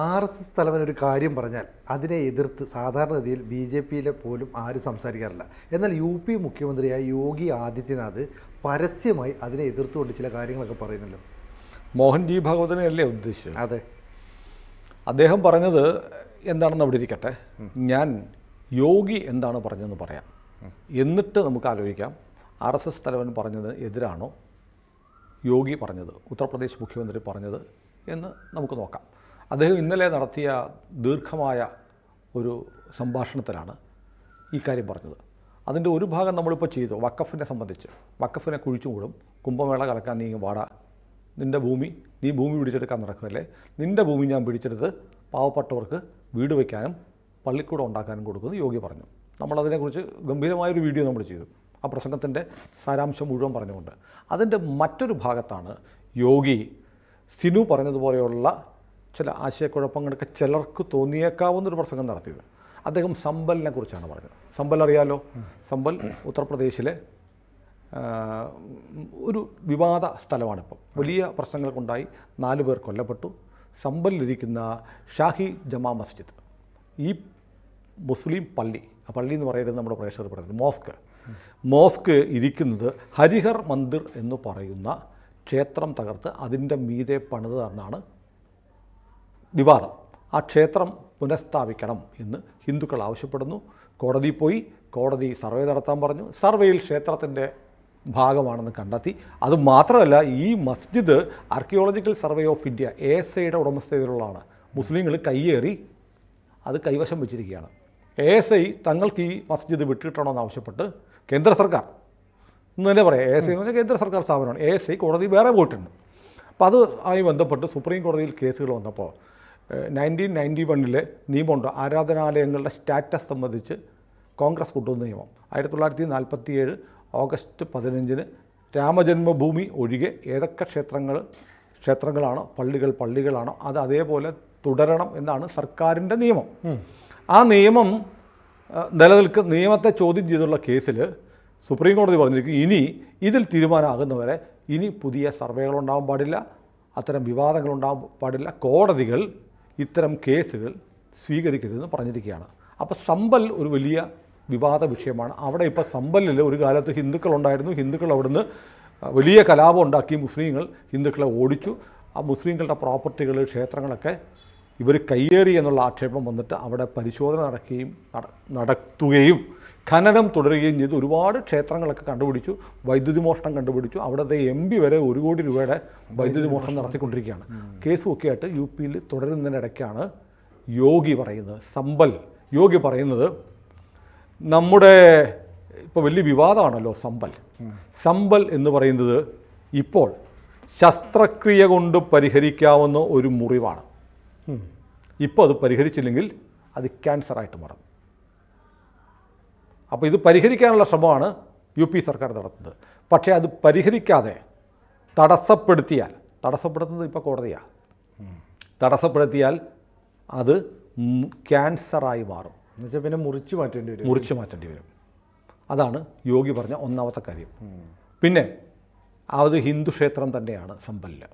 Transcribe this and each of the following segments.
RSS തലവൻ ഒരു കാര്യം പറഞ്ഞാൽ അതിനെ എതിർത്ത് സാധാരണഗതിയിൽ BJPയിലെ പോലും ആരും സംസാരിക്കാറില്ല. എന്നാൽ UP മുഖ്യമന്ത്രിയായ യോഗി ആദിത്യനാഥ് പരസ്യമായി അതിനെ എതിർത്തുകൊണ്ട് ചില കാര്യങ്ങളൊക്കെ പറയുന്നല്ലോ. മോഹൻ ജി ഭാഗവതനെയല്ലേ ഉദ്ദേശിച്ചത്? അതെ. അദ്ദേഹം പറഞ്ഞത് എന്താണെന്ന് അവിടെ ഇരിക്കട്ടെ. ഞാൻ യോഗി എന്താണ് പറഞ്ഞതെന്ന് പറയാം, എന്നിട്ട് നമുക്ക് ആലോചിക്കാം RSS തലവൻ പറഞ്ഞത് എതിരാണോ യോഗി പറഞ്ഞത്, ഉത്തർപ്രദേശ് മുഖ്യമന്ത്രി പറഞ്ഞത് എന്ന് നമുക്ക് നോക്കാം. അദ്ദേഹം ഇന്നലെ നടത്തിയ ദീർഘമായ ഒരു സംഭാഷണത്തിലാണ് ഈ കാര്യം പറഞ്ഞത്. അതിൻ്റെ ഒരു ഭാഗം നമ്മളിപ്പോൾ ചെയ്തു. വഖഫിനെ സംബന്ധിച്ച്, വഖഫിനെ കുഴിച്ചു മൂടും, കുംഭമേള കലക്കാൻ നീ വാടാ, നിൻ്റെ ഭൂമി, നീ ഭൂമി പിടിച്ചെടുക്കാൻ നടക്കുകയല്ലേ, നിൻ്റെ ഭൂമി ഞാൻ പിടിച്ചെടുത്ത് പാവപ്പെട്ടവർക്ക് വീട് വയ്ക്കാനും പള്ളിക്കൂടം ഉണ്ടാക്കാനും കൊടുക്കുമെന്ന് യോഗി പറഞ്ഞു. നമ്മളതിനെക്കുറിച്ച് ഗംഭീരമായൊരു വീഡിയോ നമ്മൾ ചെയ്തു, ആ പ്രസംഗത്തിൻ്റെ സാരാംശം മുഴുവൻ പറഞ്ഞുകൊണ്ട്. അതിൻ്റെ മറ്റൊരു ഭാഗത്താണ് യോഗി സിനു പറഞ്ഞതുപോലെയുള്ള ചില ആശയക്കുഴപ്പങ്ങളൊക്കെ ചിലർക്ക് തോന്നിയേക്കാവുന്നൊരു പ്രസംഗം നടത്തിയത്. അദ്ദേഹം സമ്പലിനെ കുറിച്ചാണ് പറഞ്ഞത്. സമ്പൽ അറിയാലോ, സമ്പൽ ഉത്തർപ്രദേശിലെ ഒരു വിവാദ സ്ഥലമാണിപ്പം. വലിയ പ്രശ്നങ്ങൾക്കുണ്ടായി 4 പേർ കൊല്ലപ്പെട്ടു. സമ്പലിലിരിക്കുന്ന ഷാഹി ജമാ മസ്ജിദ്, ഈ മുസ്ലിം പള്ളി, ആ പള്ളി എന്ന് പറയുന്നത് നമ്മുടെ പ്രേക്ഷകർ പറയുന്നത് മോസ്ക് ഇരിക്കുന്നത് ഹരിഹർ മന്ദിർ എന്ന് പറയുന്ന ക്ഷേത്രം തകർത്ത് അതിൻ്റെ മീതെ പണിതെന്നാണ് വിവാദം. ആ ക്ഷേത്രം പുനഃസ്ഥാപിക്കണം എന്ന് ഹിന്ദുക്കൾ ആവശ്യപ്പെടുന്നു. കോടതിയിൽ പോയി, കോടതി സർവേ നടത്താൻ പറഞ്ഞു. സർവേയിൽ ക്ഷേത്രത്തിൻ്റെ ഭാഗമാണെന്ന് കണ്ടെത്തി. അതുമാത്രമല്ല, ഈ മസ്ജിദ് ആർക്കിയോളജിക്കൽ സർവേ ഓഫ് ഇന്ത്യ ASIയുടെ ഉടമസ്ഥതയിലുള്ളതാണ്. മുസ്ലിങ്ങൾ കയ്യേറി അത് കൈവശം വെച്ചിരിക്കുകയാണ്. ASI തങ്ങൾക്ക് ഈ മസ്ജിദ് വിട്ടിട്ടണമെന്ന് ആവശ്യപ്പെട്ട് കേന്ദ്ര സർക്കാർ എന്ന് തന്നെ പറയാം. ASI എന്ന് പറഞ്ഞാൽ കേന്ദ്ര സർക്കാർ സ്ഥാപനമാണ്. ASI കോടതി വേറെ പോയിട്ടുണ്ട്. അപ്പോൾ അതുമായി ബന്ധപ്പെട്ട് സുപ്രീം കോടതിയിൽ കേസുകൾ വന്നപ്പോൾ 1991 നിയമമുണ്ട്, ആരാധനാലയങ്ങളുടെ സ്റ്റാറ്റസ് സംബന്ധിച്ച് കോൺഗ്രസ് കൊണ്ടുവന്ന നിയമം. 1947 ഓഗസ്റ്റ് 15 രാമജന്മഭൂമി ഒഴികെ ഏതൊക്കെ ക്ഷേത്രങ്ങളാണോ പള്ളികളാണോ അത് അതേപോലെ തുടരണം എന്നാണ് സർക്കാരിൻ്റെ നിയമം. ആ നിയമം നിയമത്തെ ചോദ്യം ചെയ്തുള്ള കേസിൽ സുപ്രീം കോടതി പറഞ്ഞിരിക്കും, ഇനി ഇതിൽ തീരുമാനമാകുന്നവരെ ഇനി പുതിയ സർവേകളുണ്ടാകാൻ പാടില്ല, അത്തരം വിവാദങ്ങളുണ്ടാകാൻ പാടില്ല, കോടതികൾ ഇത്തരം കേസുകൾ സ്വീകരിക്കരുതെന്ന് പറഞ്ഞിരിക്കുകയാണ്. അപ്പോൾ സമ്പൽ ഒരു വലിയ വിവാദ വിഷയമാണ്. അവിടെ ഇപ്പോൾ സമ്പലിൽ ഒരു കാലത്ത് ഹിന്ദുക്കളുണ്ടായിരുന്നു. ഹിന്ദുക്കൾ അവിടുന്ന് വലിയ കലാപം ഉണ്ടാക്കി മുസ്ലിങ്ങൾ ഹിന്ദുക്കളെ ഓടിച്ചു. ആ മുസ്ലിങ്ങളുടെ പ്രോപ്പർട്ടികൾ, ക്ഷേത്രങ്ങളൊക്കെ ഇവർ കയ്യേറി എന്നുള്ള ആക്ഷേപം വന്നിട്ട് അവിടെ പരിശോധന നടത്തുകയും ഖനനം തുടരുകയും ചെയ്ത് ഒരുപാട് ക്ഷേത്രങ്ങളൊക്കെ കണ്ടുപിടിച്ചു. വൈദ്യുതി മോഷണം കണ്ടുപിടിച്ചു. അവിടുത്തെ MP വരെ 1 കോടി രൂപയുടെ വൈദ്യുതി മോഷണം നടത്തിക്കൊണ്ടിരിക്കുകയാണ്. കേസുമൊക്കെ ആയിട്ട് UPയിൽ തുടരുന്നതിനിടയ്ക്കാണ് യോഗി പറയുന്നത്, യോഗി പറയുന്നത് നമ്മുടെ ഇപ്പോൾ വലിയ വിവാദമാണല്ലോ സമ്പൽ എന്ന് പറയുന്നത് ഇപ്പോൾ ശസ്ത്രക്രിയ കൊണ്ട് പരിഹരിക്കാവുന്ന ഒരു മുറിവാണ്. ഇപ്പോൾ അത് പരിഹരിച്ചില്ലെങ്കിൽ അത് ക്യാൻസറായിട്ട് മാറും. അപ്പോൾ ഇത് പരിഹരിക്കാനുള്ള ശ്രമമാണ് UP സർക്കാർ നടത്തുന്നത്. പക്ഷേ അത് പരിഹരിക്കാതെ തടസ്സപ്പെടുത്തുന്നത് ഇപ്പോൾ കോടതിയാണ്. തടസ്സപ്പെടുത്തിയാൽ അത് ക്യാൻസറായി മാറും. എന്നുവെച്ചാൽ പിന്നെ മുറിച്ചു മാറ്റേണ്ടി വരും. അതാണ് യോഗി പറഞ്ഞ ഒന്നാമത്തെ കാര്യം. പിന്നെ അത് ഹിന്ദു ക്ഷേത്രം തന്നെയാണ് സമ്പലിൽ,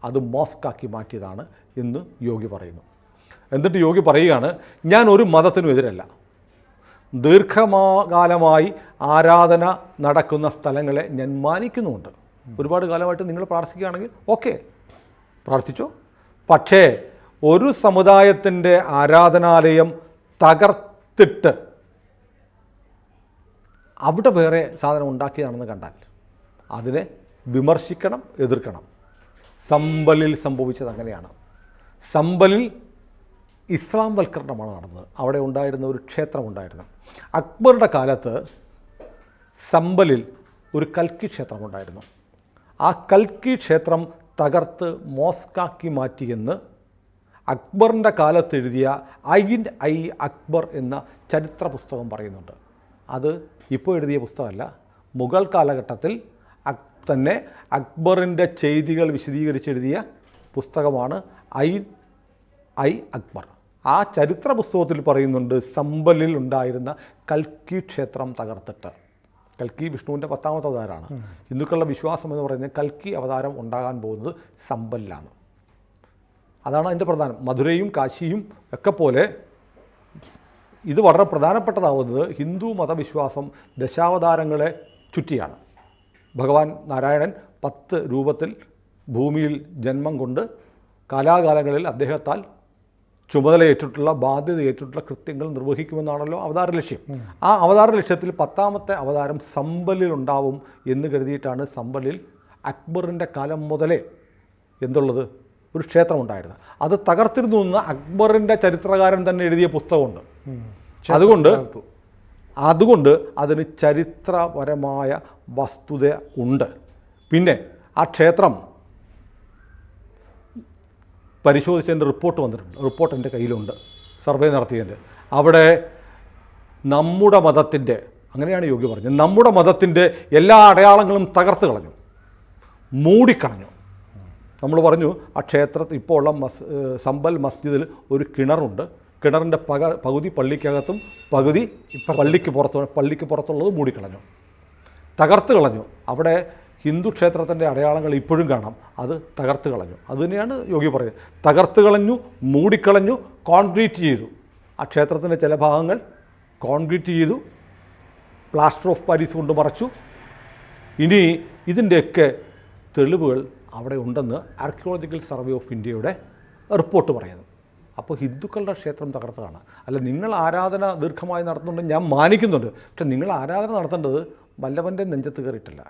അത് മോസ്കാക്കി മാറ്റിയതാണ് എന്ന് യോഗി പറയുന്നു. എന്നിട്ട് യോഗി പറയുകയാണ്, ഞാൻ ഒരു മതത്തിനും എതിരല്ല, ദീർഘകാലമായി ആരാധന നടക്കുന്ന സ്ഥലങ്ങളെ ഞാൻ മാനിക്കുന്നുമുണ്ട്. ഒരുപാട് കാലമായിട്ട് നിങ്ങൾ പ്രാർത്ഥിക്കുകയാണെങ്കിൽ ഓക്കെ, പ്രാർത്ഥിച്ചോ. പക്ഷേ ഒരു സമുദായത്തിൻ്റെ ആരാധനാലയം തകർത്തിട്ട് അവിടെ വേറെ സാധനം ഉണ്ടാക്കിയതാണെന്ന് കണ്ടാൽ അതിനെ വിമർശിക്കണം, എതിർക്കണം. സമ്പലിൽ സംഭവിച്ചത് അങ്ങനെയാണ്. സമ്പലിൽ ഇസ്ലാം വൽക്കരണമാണ് നടന്നത്. അവിടെ ഉണ്ടായിരുന്ന ഒരു ക്ഷേത്രമുണ്ടായിരുന്നു. അക്ബറുടെ കാലത്ത് സമ്പലിൽ ഒരു കൽക്കി ക്ഷേത്രമുണ്ടായിരുന്നു. ആ കൽക്കി ക്ഷേത്രം തകർത്ത് മോസ്കാക്കി മാറ്റിയെന്ന് അക്ബറിൻ്റെ കാലത്ത് എഴുതിയ ഐ അക്ബർ എന്ന ചരിത്ര പുസ്തകം പറയുന്നുണ്ട്. അത് ഇപ്പോൾ എഴുതിയ പുസ്തകമല്ല, മുഗൾ കാലഘട്ടത്തിൽ തന്നെ അക്ബറിൻ്റെ ചെയ്തികൾ വിശദീകരിച്ചെഴുതിയ പുസ്തകമാണ് ഐ അക്ബർ. ആ ചരിത്ര പുസ്തകത്തിൽ പറയുന്നുണ്ട്, സമ്പലിൽ ഉണ്ടായിരുന്ന കൽക്കി ക്ഷേത്രം തകർത്തിട്ട്. കൽക്കി വിഷ്ണുവിൻ്റെ 10ാമത്തെ അവതാരമാണ്. ഹിന്ദുക്കളുടെ വിശ്വാസം എന്ന് പറയുന്നത് കൽക്കി അവതാരം ഉണ്ടാകാൻ പോകുന്നത് സമ്പലിലാണ്. അതാണ് അതിൻ്റെ പ്രധാനം. മധുരയും കാശിയും ഒക്കെ പോലെ ഇത് വളരെ പ്രധാനപ്പെട്ടതാവുന്നത് ഹിന്ദു മതവിശ്വാസം ദശാവതാരങ്ങളെ ചുറ്റിയാണ്. ഭഗവാൻ നാരായണൻ 10 രൂപത്തിൽ ഭൂമിയിൽ ജന്മം കൊണ്ട് കാലാകാലങ്ങളിൽ അദ്ദേഹത്താൽ ചുമതലയേറ്റിട്ടുള്ള ബാധ്യതയേറ്റിട്ടുള്ള കൃത്യങ്ങൾ നിർവഹിക്കുമെന്നാണല്ലോ അവതാര ലക്ഷ്യം. ആ അവതാര ലക്ഷ്യത്തിൽ 10ാമത്തെ അവതാരം സമ്പലിലുണ്ടാവും എന്ന് കരുതിയിട്ടാണ് സമ്പലിൽ അക്ബറിൻ്റെ കാലം മുതലേ എന്തുള്ളത് ഒരു ക്ഷേത്രമുണ്ടായിരുന്നു. അത് തകർത്തിരുന്നു എന്ന് അക്ബറിൻ്റെ ചരിത്രകാരൻ തന്നെ എഴുതിയ പുസ്തകമുണ്ട്. അതുകൊണ്ട് അതിന് ചരിത്രപരമായ വസ്തുത ഉണ്ട്. പിന്നെ ആ ക്ഷേത്രം പരിശോധിച്ചതിൻ്റെ റിപ്പോർട്ട് വന്നിട്ടുണ്ട്. റിപ്പോർട്ട് എൻ്റെ കയ്യിലുണ്ട്, സർവേ നടത്തിയതിൻ്റെ. അവിടെ നമ്മുടെ മതത്തിൻ്റെ, അങ്ങനെയാണ് യോഗി പറഞ്ഞത്, നമ്മുടെ മതത്തിൻ്റെ എല്ലാ അടയാളങ്ങളും തകർത്ത് കളഞ്ഞു, മൂടിക്കളഞ്ഞു. നമ്മൾ പറഞ്ഞു ആ ക്ഷേത്രത്തിൽ ഇപ്പോൾ ഉള്ള സമ്പൽ മസ്ജിദിൽ ഒരു കിണറുണ്ട്. കിണറിൻ്റെ പകുതി പള്ളിക്കകത്തും പകുതി പള്ളിക്ക് പുറത്തുള്ളത് മൂടിക്കളഞ്ഞു, തകർത്ത് കളഞ്ഞു. അവിടെ ഹിന്ദു ക്ഷേത്രത്തിൻ്റെ അടയാളങ്ങൾ ഇപ്പോഴും കാണാം. അത് തകർത്ത് കളഞ്ഞു. അതുതന്നെയാണ് യോഗി പറയുന്നത്. തകർത്ത് കളഞ്ഞു, മൂടിക്കളഞ്ഞു, കോൺക്രീറ്റ് ചെയ്തു. ആ ക്ഷേത്രത്തിൻ്റെ ചില ഭാഗങ്ങൾ കോൺക്രീറ്റ് ചെയ്തു, പ്ലാസ്റ്റർ ഓഫ് പാരീസ് കൊണ്ട് മറച്ചു. ഇനി ഇതിൻ്റെയൊക്കെ തെളിവുകൾ അവിടെ ഉണ്ടെന്ന് ആർക്കിയോളജിക്കൽ സർവേ ഓഫ് ഇന്ത്യയുടെ റിപ്പോർട്ട് പറയുന്നു. അപ്പോൾ ഹിന്ദുക്കളുടെ ക്ഷേത്രം തകർത്തതാണ്. അല്ല, നിങ്ങൾ ആരാധന ദീർഘമായി നടത്തുന്നുണ്ട്, ഞാൻ മാനിക്കുന്നുണ്ട്. പക്ഷെ നിങ്ങൾ ആരാധന നടത്തേണ്ടത് വല്ലവൻ്റെ നെഞ്ചത്ത് കയറിയിട്ടില്ല.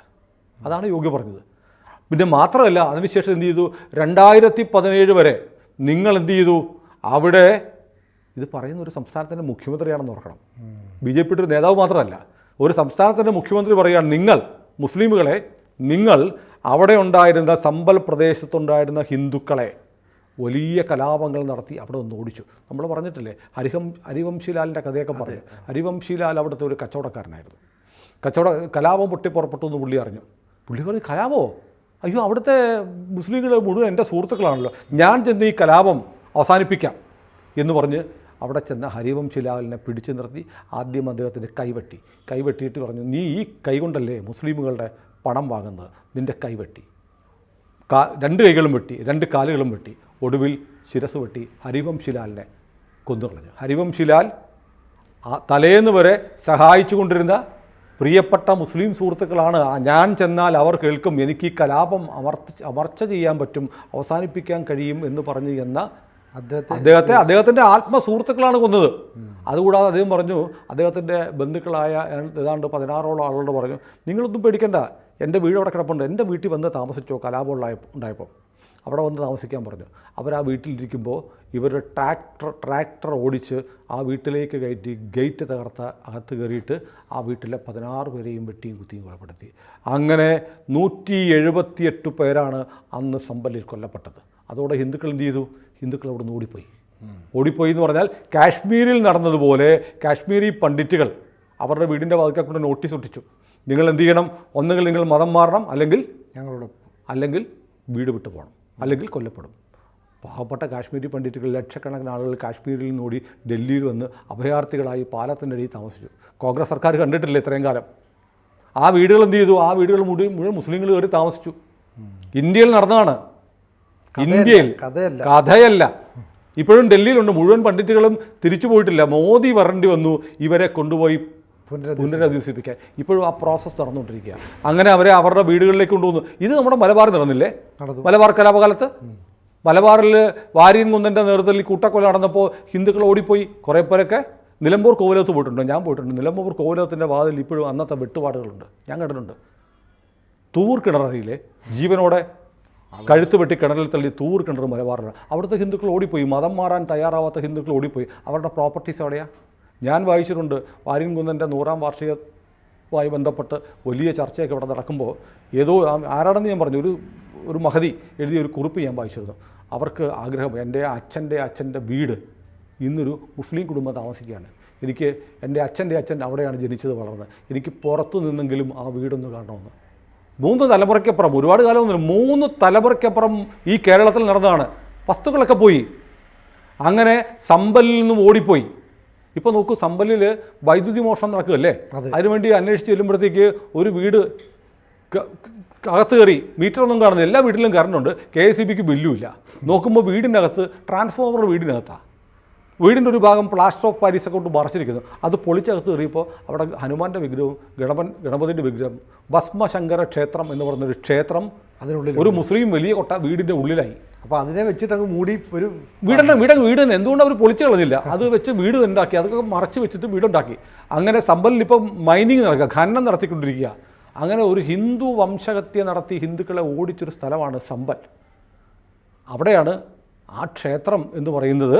അതാണ് യോഗി പറഞ്ഞത്. പിന്നെ മാത്രമല്ല, അതിനുശേഷം എന്ത് ചെയ്തു? 2017 വരെ നിങ്ങൾ എന്ത് ചെയ്തു? അവിടെ ഇത് പറയുന്ന ഒരു സംസ്ഥാനത്തിൻ്റെ മുഖ്യമന്ത്രിയാണെന്ന് ഓർക്കണം. BJP ഒരു നേതാവ് മാത്രമല്ല, ഒരു സംസ്ഥാനത്തിൻ്റെ മുഖ്യമന്ത്രി പറയുകയാണ്, നിങ്ങൾ മുസ്ലിമുകളെ, നിങ്ങൾ അവിടെ ഉണ്ടായിരുന്ന സമ്പൽ പ്രദേശത്തുണ്ടായിരുന്ന ഹിന്ദുക്കളെ വലിയ കലാപങ്ങൾ നടത്തി അവിടെ ഒന്ന് ഓടിച്ചു. നമ്മൾ പറഞ്ഞിട്ടില്ലേ, ഹരിവംശിലാലിൻ്റെ കഥയൊക്കെ പറഞ്ഞു. ഹരിവംശിലാൽ അവിടുത്തെ ഒരു കച്ചവടക്കാരനായിരുന്നു. കലാപം പൊട്ടിപ്പുറപ്പെട്ടു എന്ന് പുള്ളി അറിഞ്ഞു. പുള്ളി പറഞ്ഞു, കലാപമോ? അയ്യോ, അവിടുത്തെ മുസ്ലിങ്ങൾ മുഴുവൻ എൻ്റെ സുഹൃത്തുക്കളാണല്ലോ, ഞാൻ ചെന്ന് ഈ കലാപം അവസാനിപ്പിക്കാം എന്ന് പറഞ്ഞ് അവിടെ ചെന്ന ഹരിവംശിലാലിനെ പിടിച്ചു നിർത്തി ആദ്യം അദ്ദേഹത്തിൻ്റെ കൈവെട്ടിയിട്ട് പറഞ്ഞു, നീ ഈ കൈ കൊണ്ടല്ലേ മുസ്ലിമുകളുടെ പണം വാങ്ങുന്നത്, നിൻ്റെ കൈവെട്ടി. 2 കൈകളും വെട്ടി, 2 കാലുകളും വെട്ടി, ഒടുവിൽ ശിരസ് വെട്ടി ഹരിവംശിലാലിനെ കൊന്നുകളഞ്ഞു. ഹരിവംശിലാൽ തലേന്ന് വരെ സഹായിച്ചു കൊണ്ടിരുന്ന പ്രിയപ്പെട്ട മുസ്ലിം സുഹൃത്തുക്കളാണ്. ഞാൻ ചെന്നാൽ അവർ കേൾക്കും, എനിക്ക് ഈ കലാപം അമർച്ച ചെയ്യാൻ പറ്റും, അവസാനിപ്പിക്കാൻ കഴിയും എന്ന് പറഞ്ഞു എന്ന അദ്ദേഹത്തിൻ്റെ ആത്മസുഹൃത്തുക്കളാണ് കൊന്നത്. അതുകൂടാതെ അദ്ദേഹം പറഞ്ഞു, അദ്ദേഹത്തിൻ്റെ ബന്ധുക്കളായ ഏതാണ്ട് 16ഓളം ആളുകളോട് പറഞ്ഞു, നിങ്ങളൊന്നും പേടിക്കണ്ട, എൻ്റെ വീട് അവിടെ കിടപ്പുണ്ട്, എൻ്റെ വീട്ടിൽ വന്ന് താമസിച്ചോ, കലാപം ഉണ്ടായപ്പോൾ അവിടെ വന്ന് താമസിക്കാൻ പറഞ്ഞു. അവർ ആ വീട്ടിലിരിക്കുമ്പോൾ ഇവരുടെ ട്രാക്ടർ ഓടിച്ച് ആ വീട്ടിലേക്ക് കയറ്റി ഗേറ്റ് തകർത്ത് അകത്ത് കയറിയിട്ട് ആ വീട്ടിലെ 16 പേരെയും വെട്ടിയും കുത്തിയും കൊലപ്പെടുത്തി. അങ്ങനെ 178 പേരാണ് അന്ന് സമ്പലിൽ കൊല്ലപ്പെട്ടത്. അതോടെ ഹിന്ദുക്കൾ എന്ത് ചെയ്തു? ഹിന്ദുക്കൾ അവിടെ നിന്ന് ഓടിപ്പോയി എന്ന് പറഞ്ഞാൽ കാശ്മീരിൽ നടന്നതുപോലെ കാശ്മീരി പണ്ഡിറ്റുകൾ അവരുടെ വീടിൻ്റെ വാതിൽക്കൽ കൊണ്ട് നോട്ടീസ് ഒട്ടിച്ചു, നിങ്ങൾ എന്ത് ചെയ്യണം, ഒന്നുകിൽ നിങ്ങൾ മതം മാറണം, അല്ലെങ്കിൽ വീട് വിട്ടു പോകണം, അല്ലെങ്കിൽ കൊല്ലപ്പെടും. പാവപ്പെട്ട കാശ്മീരി പണ്ഡിറ്റുകൾ ലക്ഷക്കണക്കിന് ആളുകൾ കാശ്മീരിൽ നിന്നോടി ഡൽഹിയിൽ വന്ന് അഭയാർത്ഥികളായി പാലത്തിൻ്റെ അടിയിൽ താമസിച്ചു. കോൺഗ്രസ് സർക്കാർ കണ്ടിട്ടില്ല ഇത്രയും കാലം. ആ വീടുകൾ എന്ത് ചെയ്തു? ആ വീടുകൾ മുഴുവൻ മുസ്ലിങ്ങൾ കയറി താമസിച്ചു. ഇന്ത്യയിൽ നടന്നതാണ്, ഇന്ത്യയിൽ കഥയല്ല. ഇപ്പോഴും ഡൽഹിയിലുണ്ട്. മുഴുവൻ പണ്ഡിറ്റുകളും തിരിച്ചു പോയിട്ടില്ല. മോദി വരേണ്ടി വന്നു ഇവരെ കൊണ്ടുപോയി പുനരധിവസിപ്പിക്കാൻ. ഇപ്പോഴും ആ പ്രോസസ്സ് നടന്നുകൊണ്ടിരിക്കുക. അങ്ങനെ അവരെ അവരുടെ വീടുകളിലേക്ക് കൊണ്ടുവന്നു. ഇത് നമ്മുടെ മലബാറിൽ നടന്നില്ലേ? മലബാർ കലാപകാലത്ത് മലബാറിൽ വാര്യൻ കുന്നൻ്റെ നേതൃത്വത്തിൽ കൂട്ടക്കൊല നടന്നപ്പോൾ ഹിന്ദുക്കൾ ഓടിപ്പോയി. കുറേ പേരൊക്കെ നിലമ്പൂർ കോവിലകത്ത് പോയിട്ടുണ്ട്, ഞാൻ പോയിട്ടുണ്ട്. നിലമ്പൂർ കോവിലകത്തിൻ്റെ വാതിൽ ഇപ്പോഴും അന്നത്തെ വെട്ടുപാടുകളുണ്ട്, ഞാൻ കണ്ടിട്ടുണ്ട്. തൂർ കിണറിലെ ജീവനോടെ കഴുത്ത് വെട്ടി കിണറിൽ തള്ളി തൂർ കിണർ മലബാറിലാണ്. അവിടുത്തെ ഹിന്ദുക്കൾ ഓടിപ്പോയി, മതം മാറാൻ തയ്യാറാവാത്ത ഹിന്ദുക്കൾ ഓടിപ്പോയി. അവരുടെ പ്രോപ്പർട്ടീസ് എവിടെയാണ്? ഞാൻ വായിച്ചിട്ടുണ്ട്, വാര്യൻ കുന്നൻ്റെ 100ാം വാർഷികവുമായി ബന്ധപ്പെട്ട് വലിയ ചർച്ചയൊക്കെ ഇവിടെ നടക്കുമ്പോൾ ഏതോ ആരാണെന്ന് ഞാൻ പറഞ്ഞു, ഒരു മഹതി എഴുതിയ ഒരു കുറിപ്പ് ഞാൻ വായിച്ചിരുന്നു. അവർക്ക് ആഗ്രഹം, എൻ്റെ അച്ഛൻ്റെ വീട് ഇന്നൊരു മുസ്ലിം കുടുംബം താമസിക്കുകയാണ്, എനിക്ക് എൻ്റെ അച്ഛൻ്റെ അച്ഛൻ അവിടെയാണ് ജനിച്ചത് വളർന്നത്, എനിക്ക് പുറത്തു നിന്നെങ്കിലും ആ വീടൊന്ന് കാണണമെന്ന്. 3 തലമുറയ്ക്കപ്പുറം, ഒരുപാട് കാലമൊന്നുമില്ല, 3 തലമുറയ്ക്കപ്പുറം ഈ കേരളത്തിൽ നടന്നതാണ്. വസ്തുക്കളൊക്കെ പോയി. അങ്ങനെ സമ്പലിൽ നിന്നും ഓടിപ്പോയി. ഇപ്പോൾ നോക്കൂ, സമ്പലിൽ വൈദ്യുതി മോഷണം നടക്കുകയല്ലേ? അതിനുവേണ്ടി അന്വേഷിച്ച് ചെല്ലുമ്പോഴത്തേക്ക് ഒരു വീട് അകത്ത് കയറി മീറ്ററൊന്നും കാണുന്നില്ല, എല്ലാ വീട്ടിലും കറണ്ടുണ്ട്, KSEBക്ക് ബില്ലുമില്ല. നോക്കുമ്പോൾ വീടിൻ്റെ അകത്ത് ട്രാൻസ്ഫോമർ വീടിനകത്താണ്. വീടിൻ്റെ ഒരു ഭാഗം പ്ലാസ്റ്റർ ഓഫ് പാരീസൊക്കെ കൊണ്ട് മറച്ചിരിക്കുന്നു. അത് പൊളിച്ചകത്ത് കയറിയപ്പോൾ അവിടെ ഹനുമാൻ്റെ വിഗ്രഹവും ഗണപതിൻ്റെ വിഗ്രഹം, ഭസ്മശങ്കര ക്ഷേത്രം എന്ന് പറയുന്നൊരു ക്ഷേത്രം അതിനുള്ളിൽ ഒരു മുസ്ലിം വലിയ വീടിൻ്റെ ഉള്ളിലായി. അപ്പോൾ അതിനെ വെച്ചിട്ട് അങ്ങ് മൂടി ഒരു വീട് തന്നെ എന്തുകൊണ്ട് അവർ പൊളിച്ചു കളഞ്ഞില്ല, അത് വെച്ച് വീട് ഉണ്ടാക്കി, അതൊക്കെ മറച്ച് വെച്ചിട്ട് വീടുണ്ടാക്കി. അങ്ങനെ സമ്പലിൽ ഇപ്പം മൈനിങ് നടക്കുക, ഖനനം നടത്തിക്കൊണ്ടിരിക്കുക. അങ്ങനെ ഒരു ഹിന്ദു വംശഹത്യ നടത്തി ഹിന്ദുക്കളെ ഓടിച്ചൊരു സ്ഥലമാണ് സമ്പൽ. അവിടെയാണ് ആ ക്ഷേത്രം എന്ന് പറയുന്നത്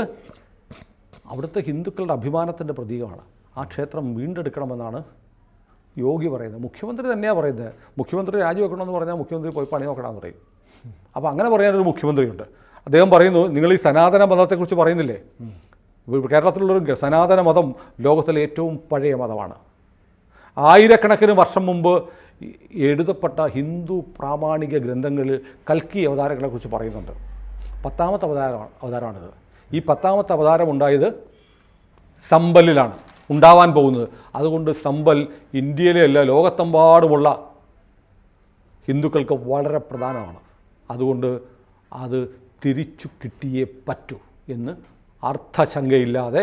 അവിടുത്തെ ഹിന്ദുക്കളുടെ അഭിമാനത്തിൻ്റെ പ്രതീകമാണ്. ആ ക്ഷേത്രം വീണ്ടെടുക്കണമെന്നാണ് യോഗി പറയുന്നത്. മുഖ്യമന്ത്രി തന്നെയാണ് പറയുന്നത്. മുഖ്യമന്ത്രി രാജിവെക്കണമെന്ന് പറഞ്ഞാൽ മുഖ്യമന്ത്രി പോയി പണി നോക്കണമെന്ന് പറയും. അപ്പോൾ അങ്ങനെ പറയാനൊരു മുഖ്യമന്ത്രിയുണ്ട്. അദ്ദേഹം പറയുന്നു, നിങ്ങൾ ഈ സനാതന മതത്തെക്കുറിച്ച് പറയുന്നില്ലേ, കേരളത്തിലുള്ളൊരു സനാതന മതം ലോകത്തിലെ ഏറ്റവും പഴയ മതമാണ്. ആയിരക്കണക്കിന് വർഷം മുമ്പ് എഴുതപ്പെട്ട ഹിന്ദു പ്രാമാണിക ഗ്രന്ഥങ്ങളിൽ കൽക്കി അവതാരങ്ങളെക്കുറിച്ച് പറയുന്നുണ്ട്. 10ാമത്തെ അവതാരമാണിത്. ഈ 10ാമത്തെ അവതാരം ഉണ്ടായത് സമ്പലിലാണ് ഉണ്ടാവാൻ പോകുന്നത്. അതുകൊണ്ട് സമ്പൽ ഇന്ത്യയിലെ അല്ല ലോകത്തെമ്പാടുമുള്ള ഹിന്ദുക്കൾക്ക് വളരെ പ്രധാനമാണ്. അതുകൊണ്ട് അത് തിരിച്ചു കിട്ടിയേ പറ്റൂ എന്ന് അർത്ഥശങ്കയില്ലാതെ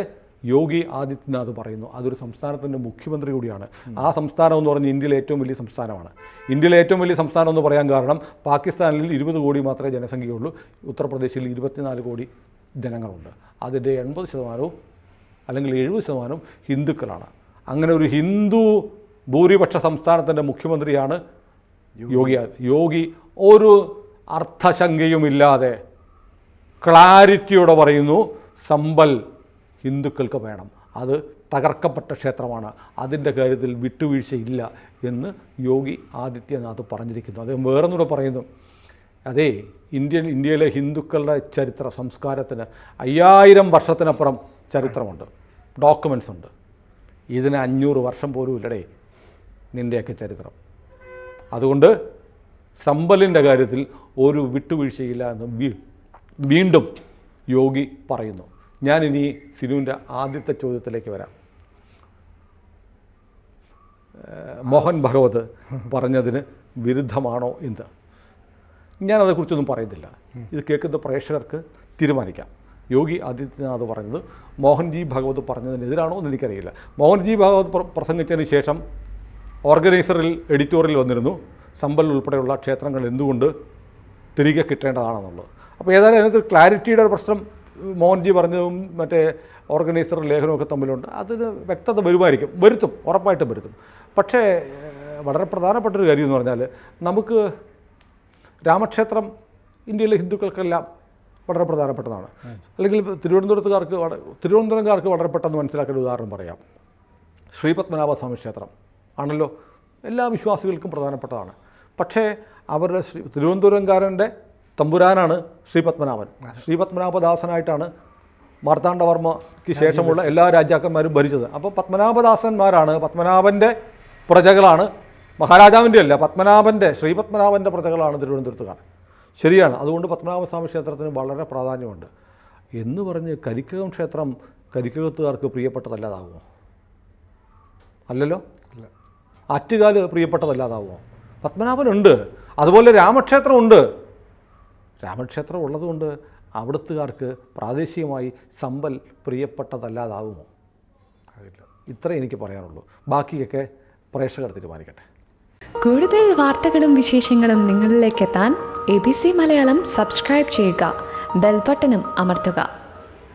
യോഗി ആദിത്യനാഥ് പറയുന്നു. അതൊരു സംസ്ഥാനത്തിൻ്റെ മുഖ്യമന്ത്രി കൂടിയാണ്. ആ സംസ്ഥാനം എന്ന് പറഞ്ഞാൽ ഇന്ത്യയിലെ ഏറ്റവും വലിയ സംസ്ഥാനമാണ്. ഇന്ത്യയിലെ ഏറ്റവും വലിയ സംസ്ഥാനം എന്ന് പറയാൻ കാരണം പാകിസ്ഥാനിൽ 20 കോടി മാത്രമേ ജനസംഖ്യയുള്ളൂ, ഉത്തർപ്രദേശിൽ 24 കോടി ജനങ്ങളുണ്ട്. അതിൻ്റെ 80% അല്ലെങ്കിൽ 70% ഹിന്ദുക്കളാണ്. അങ്ങനെ ഒരു ഹിന്ദു ഭൂരിപക്ഷ സംസ്ഥാനത്തിൻ്റെ മുഖ്യമന്ത്രിയാണ് യോഗി. ഒരു അർത്ഥശങ്കയുമില്ലാതെ ക്ലാരിറ്റിയോടെ പറയുന്നു, സമ്പൽ ഹിന്ദുക്കൾക്ക് വേണം, അത് തകർക്കപ്പെട്ട ക്ഷേത്രമാണ്, അതിൻ്റെ കാര്യത്തിൽ വിട്ടുവീഴ്ചയില്ല എന്ന് യോഗി ആദിത്യനാഥ് പറഞ്ഞിരിക്കുന്നു. അദ്ദേഹം വേറൊന്നുകൂടെ പറയുന്നു, അതേ ഇന്ത്യയിലെ ഹിന്ദുക്കളുടെ ചരിത്ര സംസ്കാരത്തിന് 5000 വർഷത്തിനപ്പുറം ചരിത്രമുണ്ട്, ഡോക്യുമെൻറ്റ്സ് ഉണ്ട്. ഇതിന് 500 വർഷം പോലും ഇല്ലടേ നിൻ്റെയൊക്കെ ചരിത്രം. അതുകൊണ്ട് സമ്പലിൻ്റെ കാര്യത്തിൽ ഒരു വിട്ടുവീഴ്ചയില്ല എന്ന് വീണ്ടും യോഗി പറയുന്നു. ഞാനിനി സിനുവിൻ്റെ ആദ്യത്തെ ചോദ്യത്തിലേക്ക് വരാം. മോഹൻ ഭഗവത് പറഞ്ഞതിന് വിരുദ്ധമാണോ എന്ന് ഞാനതേക്കുറിച്ചൊന്നും പറയുന്നില്ല. ഇത് കേൾക്കുന്ന പ്രേക്ഷകർക്ക് തീരുമാനിക്കാം. യോഗി ആദിത്യനാഥ് പറഞ്ഞത് മോഹൻജി ഭഗവത് പറഞ്ഞതിനെതിരാണോ എന്ന് എനിക്കറിയില്ല. മോഹൻജി ഭഗവത് പ്രസംഗിച്ചതിന് ശേഷം ഓർഗനൈസറിൽ എഡിറ്റോറിയൽ വന്നിരുന്നു, സമ്പൽ ഉൾപ്പെടെയുള്ള ക്ഷേത്രങ്ങൾ എന്തുകൊണ്ട് തിരികെ കിട്ടേണ്ടതാണെന്നുള്ളത്. അപ്പോൾ ഏതായാലും അതിനകത്ത് ക്ലാരിറ്റിയുടെ ഒരു പ്രശ്നം മോഹൻജി പറഞ്ഞതും മറ്റേ ഓർഗനൈസർ ലേഖനമൊക്കെ തമ്മിലുണ്ട്. അതിന് വ്യക്തത വരുത്തും, ഉറപ്പായിട്ടും വരുത്തും. പക്ഷേ വളരെ പ്രധാനപ്പെട്ടൊരു കാര്യം എന്ന് പറഞ്ഞാൽ, നമുക്ക് രാമക്ഷേത്രം ഇന്ത്യയിലെ ഹിന്ദുക്കൾക്കെല്ലാം വളരെ പ്രധാനപ്പെട്ടതാണ്. അല്ലെങ്കിൽ തിരുവനന്തപുരംകാർക്ക് വളരെ പെട്ടെന്ന് മനസ്സിലാക്കേണ്ട ഉദാഹരണം പറയാം. ശ്രീപത്മനാഭസ്വാമി ക്ഷേത്രം ആണല്ലോ എല്ലാ വിശ്വാസികൾക്കും പ്രധാനപ്പെട്ടതാണ്. പക്ഷേ അവരുടെ തിരുവനന്തപുരംകാരൻ്റെ തമ്പുരാനാണ് ശ്രീപത്മനാഭൻ. ശ്രീപത്മനാഭദാസനായിട്ടാണ് മാർത്താണ്ഡവർമ്മയ്ക്ക് ശേഷമുള്ള എല്ലാ രാജാക്കന്മാരും ഭരിച്ചത്. അപ്പോൾ പത്മനാഭദാസന്മാരാണ്, പത്മനാഭൻ്റെ പ്രജകളാണ്, മഹാരാജാവിൻ്റെ അല്ല, ശ്രീപത്മനാഭൻ്റെ പ്രജകളാണ് തിരുവനന്തപുരത്തുകാർ. ശരിയാണ്. അതുകൊണ്ട് പത്മനാഭസ്വാമി ക്ഷേത്രത്തിന് വളരെ പ്രാധാന്യമുണ്ട് എന്ന് പറഞ്ഞ് കരിക്കകം ക്ഷേത്രം കരിക്കകത്തുകാർക്ക് പ്രിയപ്പെട്ടതല്ലാതാവുമോ? അല്ലല്ലോ. ആറ്റുകാല് പ്രിയപ്പെട്ടതല്ലാതാവുമോ? പത്മനാഭനുണ്ട്, അതുപോലെ രാമക്ഷേത്രമുണ്ട്. രാമക്ഷേത്രം ഉള്ളതുകൊണ്ട് അവിടുത്തുകാർക്ക് പ്രാദേശികമായി സമ്പൽ പ്രിയപ്പെട്ടതല്ലാതാവുമോ? ഇത്രേ എനിക്ക് പറയാനുള്ളൂ. ബാക്കിയൊക്കെ പ്രേക്ഷകർ തീരുമാനിക്കട്ടെ. കൂടുതൽ വാർത്തകളും വിശേഷങ്ങളും നിങ്ങളിലേക്ക് എത്താൻ ABC മലയാളം സബ്സ്ക്രൈബ് ചെയ്യുക, ബെൽ ബട്ടണും അമർത്തുക.